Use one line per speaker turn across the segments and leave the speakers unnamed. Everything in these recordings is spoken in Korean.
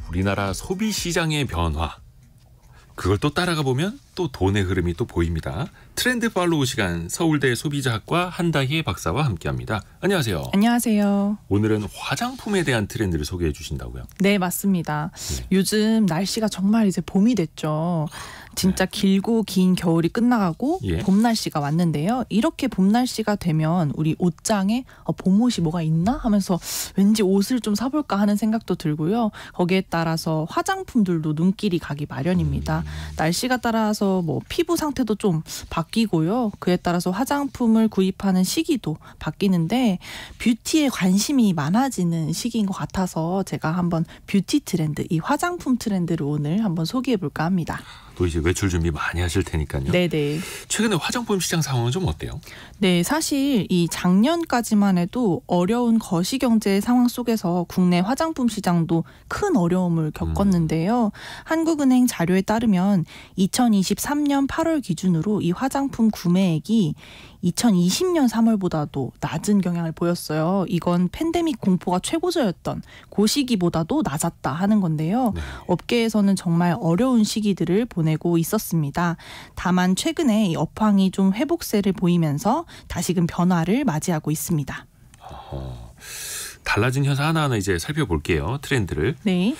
우리나라 소비 시장의 변화. 그걸 또 따라가 보면 또 돈의 흐름이 또 보입니다. 트렌드 팔로우 시간 서울대 소비자학과 한다희 박사와 함께합니다. 안녕하세요.
안녕하세요.
오늘은 화장품에 대한 트렌드를 소개해 주신다고요?
네, 맞습니다. 요즘 날씨가 정말 이제 봄이 됐죠. 진짜 길고 긴 겨울이 끝나가고 봄 날씨가 왔는데요. 이렇게 봄 날씨가 되면 우리 옷장에 봄옷이 뭐가 있나 하면서 왠지 옷을 좀 사볼까 하는 생각도 들고요. 거기에 따라서 화장품들도 눈길이 가기 마련입니다. 날씨가 따라서 뭐 피부 상태도 좀 바뀌고요. 그에 따라서 화장품을 구입하는 시기도 바뀌는데 뷰티에 관심이 많아지는 시기인 것 같아서 제가 한번 뷰티 트렌드, 이 화장품 트렌드를 오늘 한번 소개해 볼까 합니다.
또 이제 외출 준비 많이 하실 테니까요.
네네.
최근에 화장품 시장 상황은 좀 어때요?
네, 사실 이 작년까지만 해도 어려운 거시경제 상황 속에서 국내 화장품 시장도 큰 어려움을 겪었는데요. 한국은행 자료에 따르면 2023년 8월 기준으로 이 화장품 구매액이 2020년 3월보다도 낮은 경향을 보였어요. 이건 팬데믹 공포가 최고조였던 그 시기보다도 낮았다 하는 건데요.
네.
업계에서는 정말 어려운 시기들을 보내고 있었습니다. 다만 최근에 이 업황이 좀 회복세를 보이면서 다시금 변화를 맞이하고 있습니다.
달라진 현상 하나하나 이제 살펴볼게요. 트렌드를.
네.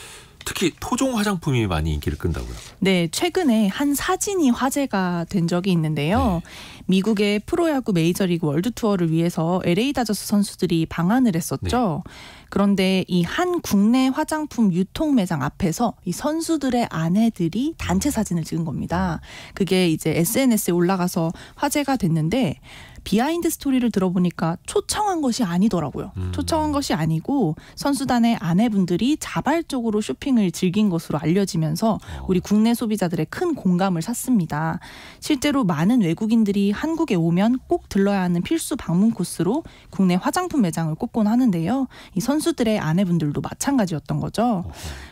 특히 토종 화장품이 많이 인기를 끈다고요?
네, 최근에 한 사진이 화제가 된 적이 있는데요. 미국의 프로야구 메이저리그 월드투어를 위해서 LA 다저스 선수들이 방한을 했었죠. 그런데 이 한 국내 화장품 유통 매장 앞에서 이 선수들의 아내들이 단체 사진을 찍은 겁니다. 그게 이제 SNS에 올라가서 화제가 됐는데 비하인드 스토리를 들어보니까 초청한 것이 아니더라고요. 초청한 것이 아니고 선수단의 아내분들이 자발적으로 쇼핑을 즐긴 것으로 알려지면서 우리 국내 소비자들의 큰 공감을 샀습니다. 실제로 많은 외국인들이 한국에 오면 꼭 들러야 하는 필수 방문 코스로 국내 화장품 매장을 꼽곤 하는데요. 이 선수들의 아내분들도 마찬가지였던 거죠.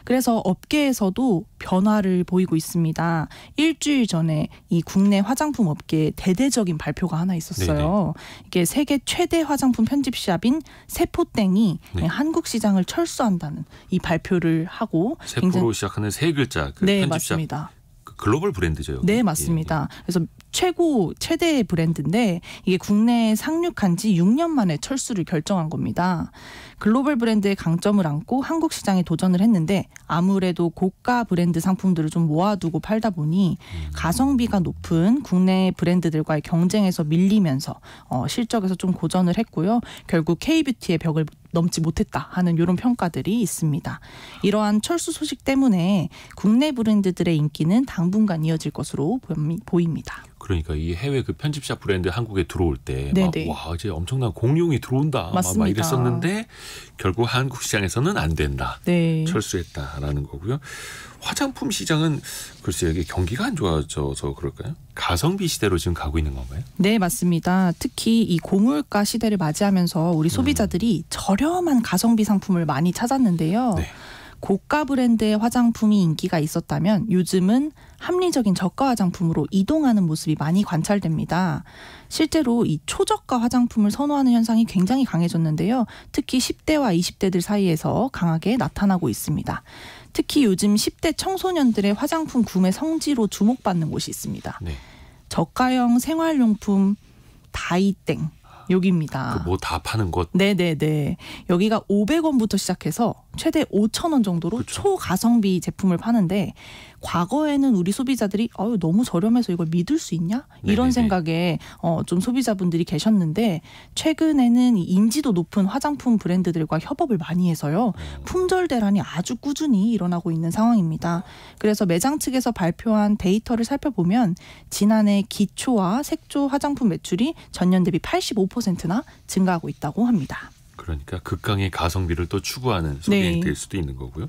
그래서 업계에서도 변화를 보이고 있습니다. 일주일 전에 이 국내 화장품 업계에 대대적인 발표가 하나 있었어요. 이게 세계 최대 화장품 편집샵인 세포땡이 한국 시장을 철수한다는 이 발표를 하고
세포로 시작하는 세 글자 그
네,
편집샵.
맞습니다.
글로벌 브랜드죠. 여기.
네, 맞습니다. 그래서 최대 브랜드인데 이게 국내에 상륙한 지 6년 만에 철수를 결정한 겁니다. 글로벌 브랜드의 강점을 안고 한국 시장에 도전을 했는데 아무래도 고가 브랜드 상품들을 좀 모아두고 팔다 보니 가성비가 높은 국내 브랜드들과의 경쟁에서 밀리면서 실적에서 좀 고전을 했고요. 결국 K뷰티의 벽을 넘지 못했다 하는 이런 평가들이 있습니다. 이러한 철수 소식 때문에 국내 브랜드들의 인기는 당분간 이어질 것으로 보입니다.
그러니까 이 해외 그 편집샵 브랜드 한국에 들어올 때 막 와 이제 엄청난 공룡이 들어온다 막 이랬었는데 결국 한국 시장에서는 안 된다.
네.
철수했다라는 거고요. 화장품 시장은 글쎄요 이게 경기가 안 좋아져서 그럴까요? 가성비 시대로 지금 가고 있는 건가요?
네, 맞습니다. 특히 이 고물가 시대를 맞이하면서 우리 소비자들이 저렴한 가성비 상품을 많이 찾았는데요.
네.
고가 브랜드의 화장품이 인기가 있었다면 요즘은 합리적인 저가 화장품으로 이동하는 모습이 많이 관찰됩니다. 실제로 이 초저가 화장품을 선호하는 현상이 굉장히 강해졌는데요. 특히 10대와 20대들 사이에서 강하게 나타나고 있습니다. 특히 요즘 10대 청소년들의 화장품 구매 성지로 주목받는 곳이 있습니다.
네.
저가형 생활용품 다이땡. 여기입니다.
뭐 다 파는 곳.
네네네. 여기가 500원부터 시작해서 최대 5,000원 정도로
그렇죠.
초가성비 제품을 파는데 과거에는 우리 소비자들이 너무 저렴해서 이걸 믿을 수 있냐? 이런
네네네.
생각에 좀 소비자분들이 계셨는데 최근에는 인지도 높은 화장품 브랜드들과 협업을 많이 해서요. 품절 대란이 아주 꾸준히 일어나고 있는 상황입니다. 그래서 매장 측에서 발표한 데이터를 살펴보면 지난해 기초와 색조 화장품 매출이 전년 대비 85%나 증가하고 있다고 합니다.
그러니까 극강의 가성비를 또 추구하는 소비행이 될 수도 있는 거고요.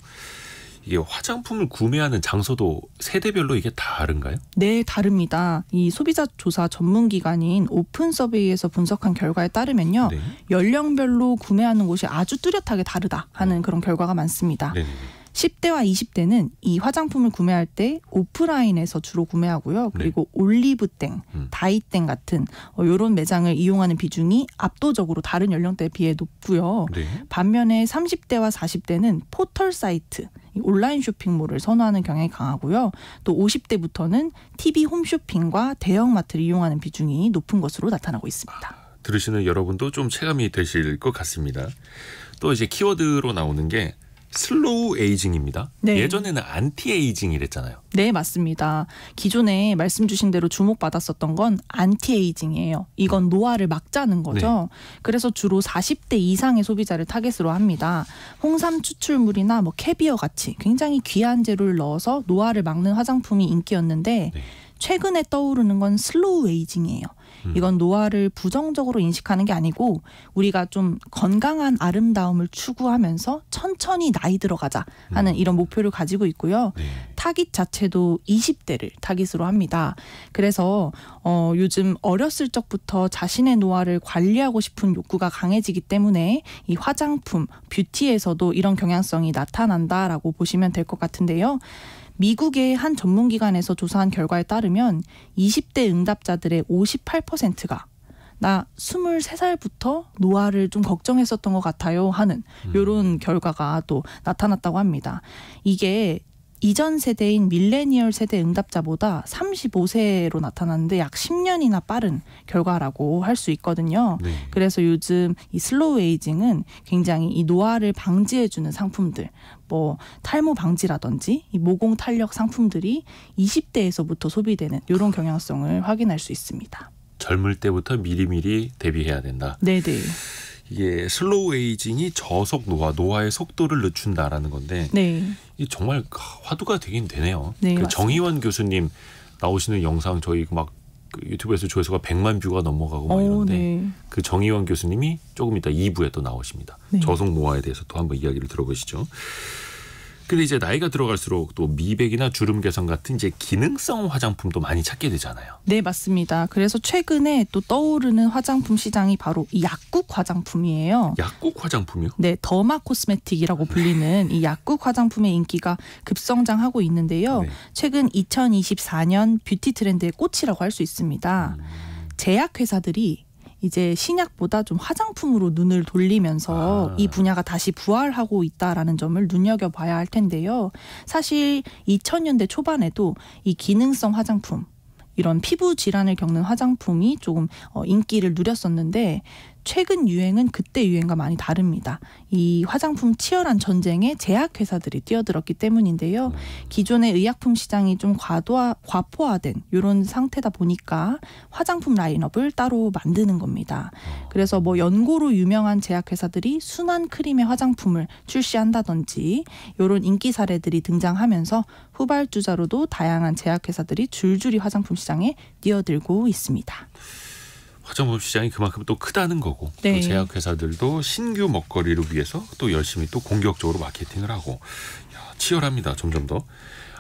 이게 화장품을 구매하는 장소도 세대별로 이게 다른가요?
네, 다릅니다. 이 소비자 조사 전문 기관인 오픈 서베이에서 분석한 결과에 따르면요. 연령별로 구매하는 곳이 아주 뚜렷하게 다르다 하는 그런 결과가 많습니다.
네네.
10대와 20대는 이 화장품을 구매할 때 오프라인에서 주로 구매하고요. 그리고 올리브땡, 다이땡 같은 이런 매장을 이용하는 비중이 압도적으로 다른 연령대에 비해 높고요.
네.
반면에 30대와 40대는 포털 사이트, 온라인 쇼핑몰을 선호하는 경향이 강하고요. 또 50대부터는 TV 홈쇼핑과 대형마트를 이용하는 비중이 높은 것으로 나타나고 있습니다.
들으시는 여러분도 좀 체감이 되실 것 같습니다. 또 이제 키워드로 나오는 게 슬로우 에이징입니다.
네.
예전에는 안티 에이징이랬잖아요.
네, 맞습니다. 기존에 말씀 주신 대로 주목받았었던 건 안티에이징이에요. 이건 노화를 막자는 거죠. 그래서 주로 40대 이상의 소비자를 타겟으로 합니다. 홍삼 추출물이나 캐비어 같이 굉장히 귀한 재료를 넣어서 노화를 막는 화장품이 인기였는데
네.
최근에 떠오르는 건 슬로우 에이징이에요. 이건 노화를 부정적으로 인식하는 게 아니고 우리가 좀 건강한 아름다움을 추구하면서 천천히 나이 들어가자 하는 이런 목표를 가지고 있고요.
네.
타깃 자체도 20대를 타깃으로 합니다. 그래서 요즘 어렸을 적부터 자신의 노화를 관리하고 싶은 욕구가 강해지기 때문에 이 화장품, 뷰티에서도 이런 경향성이 나타난다라고 보시면 될 것 같은데요. 미국의 한 전문기관에서 조사한 결과에 따르면 20대 응답자들의 58%가 나 23살부터 노화를 좀 걱정했었던 것 같아요 하는 이런 결과가 또 나타났다고 합니다. 이게 이전 세대인 밀레니얼 세대 응답자보다 35세로 나타났는데 약 10년이나 빠른 결과라고 할 수 있거든요.
네.
그래서 요즘 이 슬로우 에이징은 굉장히 이 노화를 방지해주는 상품들, 탈모 방지라든지 이 모공 탄력 상품들이 20대에서부터 소비되는 이런 경향성을 확인할 수 있습니다.
젊을 때부터 미리미리 대비해야 된다.
네네.
이게 슬로우 에이징이 저속 노화의 속도를 늦춘다라는 건데
네.
이게 정말 화두가 되긴 되네요.
네,
그
맞습니다.
정의원 교수님 나오시는 영상 저희 유튜브에서 조회수가 100만 뷰가 넘어가고 막 이런데
네.
그 정의원 교수님이 조금 이따 2부에 또 나오십니다.
네.
저속 노화에 대해서 또 한번 이야기를 들어보시죠. 근데 이제 나이가 들어갈수록 또 미백이나 주름 개선 같은 이제 기능성 화장품도 많이 찾게 되잖아요.
네, 맞습니다. 그래서 최근에 또 떠오르는 화장품 시장이 바로 이 약국 화장품이에요.
약국 화장품이요?
네, 더마 코스메틱이라고 불리는 이 약국 화장품의 인기가 급성장하고 있는데요.
네.
최근 2024년 뷰티 트렌드의 꽃이라고 할 수 있습니다. 제약회사들이 이제 신약보다 좀 화장품으로 눈을 돌리면서 이 분야가 다시 부활하고 있다라는 점을 눈여겨봐야 할 텐데요. 사실 2000년대 초반에도 이 기능성 화장품, 이런 피부 질환을 겪는 화장품이 조금 인기를 누렸었는데 최근 유행은 그때 유행과 많이 다릅니다. 이 화장품 치열한 전쟁에 제약회사들이 뛰어들었기 때문인데요. 기존의 의약품 시장이 좀 과포화된 이런 상태다 보니까 화장품 라인업을 따로 만드는 겁니다. 그래서 연고로 유명한 제약회사들이 순한 크림의 화장품을 출시한다든지 이런 인기 사례들이 등장하면서 후발주자로도 다양한 제약회사들이 줄줄이 화장품 시장에 뛰어들고 있습니다.
화장품 시장이 그만큼 또 크다는 거고
네.
또 제약회사들도 신규 먹거리를 위해서 또 열심히 또 공격적으로 마케팅을 하고 치열합니다. 점점 더.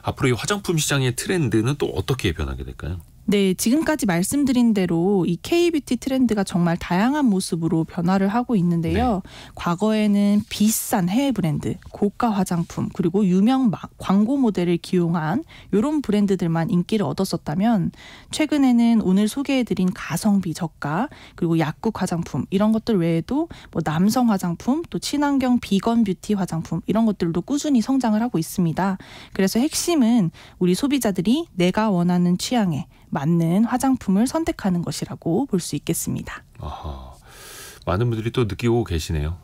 앞으로 이 화장품 시장의 트렌드는 또 어떻게 변하게 될까요?
네, 지금까지 말씀드린 대로 이 K-뷰티 트렌드가 정말 다양한 모습으로 변화를 하고 있는데요. 과거에는 비싼 해외 브랜드, 고가 화장품, 그리고 유명 광고 모델을 기용한 이런 브랜드들만 인기를 얻었었다면 최근에는 오늘 소개해드린 가성비 저가, 그리고 약국 화장품 이런 것들 외에도 남성 화장품, 또 친환경 비건 뷰티 화장품 이런 것들도 꾸준히 성장을 하고 있습니다. 그래서 핵심은 우리 소비자들이 내가 원하는 취향에 맞는 화장품을 선택하는 것이라고 볼 수 있겠습니다.
아하, 많은 분들이 또 느끼고 계시네요.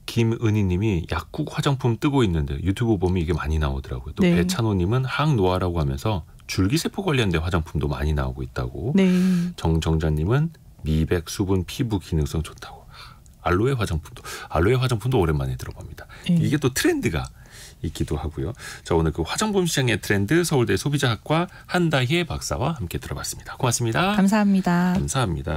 김은희님이 약국 화장품 뜨고 있는데 유튜브 보면 이게 많이 나오더라고요. 또
네.
배찬호님은 항노화라고 하면서 줄기세포 관련된 화장품도 많이 나오고 있다고.
네.
정정자님은 미백, 수분, 피부 기능성 좋다고. 알로에 화장품도 오랜만에 들어봅니다.
네.
이게 또 트렌드가 있기도 하고요. 자, 오늘 그 화장품 시장의 트렌드 서울대 소비자학과 한다희 박사와 함께 들어봤습니다. 고맙습니다.
감사합니다.
감사합니다.